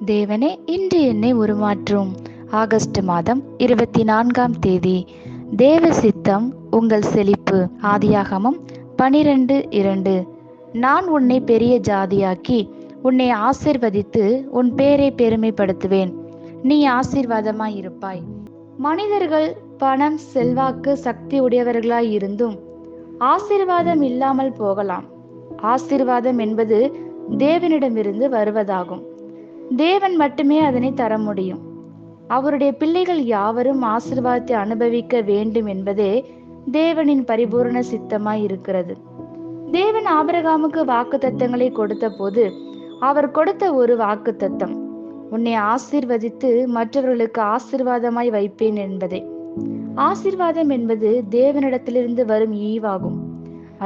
தேவனே, இன்று என்னை உருமாற்றும். ஆகஸ்ட் மாதம் 24ஆம் தேதி. தேவ சித்தம் உங்கள் செழிப்பு. ஆதியாகமம் 12:2. நான் உன்னை பெரிய ஜாதியாக்கி உன்னை ஆசீர்வதித்து உன் பேரை பெருமைப்படுத்துவேன். நீ ஆசீர்வாதமாய் இருப்பாய். மனிதர்கள் பணம், செல்வாக்கு, சக்தி உடையவர்களாய் இருந்தும் ஆசீர்வாதம் இல்லாமல் போகலாம். ஆசீர்வாதம் என்பது தேவனிடமிருந்து வருவதாகும். தேவன் மட்டுமே அதனை தர முடியும். அவருடைய பிள்ளைகள் யாவரும் ஆசீர்வாதத்தை அனுபவிக்க வேண்டும் என்பதே தேவனின் பரிபூரண சித்தமாய் இருக்கிறது. தேவன் ஆபிரகாமுக்கு வாக்குத்தத்தங்களை கொடுத்த போது அவர் கொடுத்த ஒரு வாக்குத்தத்தம், உன்னை ஆசீர்வதித்து மற்றவர்களுக்கு ஆசீர்வாதமாய் வைப்பேன் என்பதே. ஆசீர்வாதம் என்பது தேவனிடத்திலிருந்து வரும் ஈவாகும்.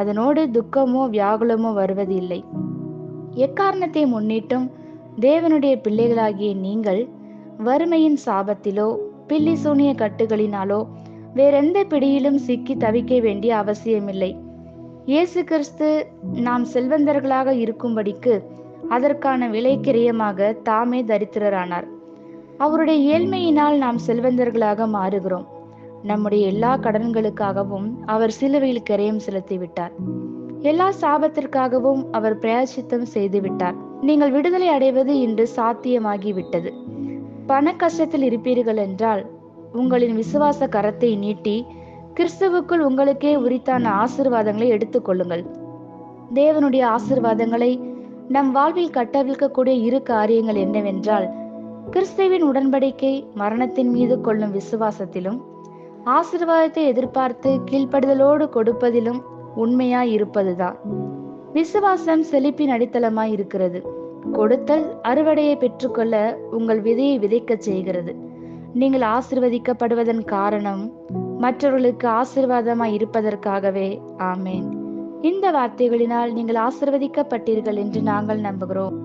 அதனோடு துக்கமோ வியாகுலமோ வருவதில்லை. எக்காரணத்தை முன்னிட்டும் தேவனுடைய பிள்ளைகளாகிய நீங்கள் வறுமையின் சாபத்திலோ பில்லி சூனிய கட்டுகளினாலோ வேறெந்த பிடியிலும் சிக்கி தவிக்க வேண்டிய அவசியமில்லை. இயேசு கிறிஸ்து நாம் செல்வந்தர்களாக இருக்கும்படிக்கு அதற்கான விலை கிரயமாக தாமே தரித்திரரானார். அவருடைய ஏழ்மையினால் நாம் செல்வந்தர்களாக மாறுகிறோம். நம்முடைய எல்லா கடன்களுக்காகவும் அவர் சிலுவையில் கிரயம் செலுத்திவிட்டார். எல்லா சாபத்திற்காகவும் அவர் பிராயச்சித்தம் செய்து விட்டார். நீங்கள் விடுதலை அடைவது இன்று சாத்தியமாகிவிட்டது. பண கஷ்டத்தில் இருப்பீர்கள் என்றால் உங்களின் விசுவாச கரத்தை நீட்டி கிறிஸ்துவுக்குள் உங்களுக்கே உரித்தான ஆசீர்வாதங்களை எடுத்துக்கொள்ளுங்கள். தேவனுடைய ஆசீர்வாதங்களை நம் வாழ்வில் கட்டவிழ்க்கக்கூடிய இரு காரியங்கள் என்னவென்றால், கிறிஸ்துவின் உடன்படிக்கை மரணத்தின் மீது கொள்ளும் விசுவாசத்திலும், ஆசீர்வாதத்தை எதிர்பார்த்து கீழ்ப்படுதலோடு கொடுப்பதிலும் உண்மையாய் இருப்பதுதான். விசுவாசம் செழிப்பின் அடித்தளமாய் இருக்கிறது. கொடுத்தல் அறுவடையை பெற்றுக்கொள்ள உங்கள் விதையை விதைக்க செய்கிறது. நீங்கள் ஆசீர்வதிக்கப்படுவதன் காரணம் மற்றவர்களுக்கு ஆசீர்வாதமாய் இருப்பதற்காகவே. ஆமேன். இந்த வார்த்தைகளினால் நீங்கள் ஆசீர்வதிக்கப்பட்டீர்கள் என்று நாங்கள் நம்புகிறோம்.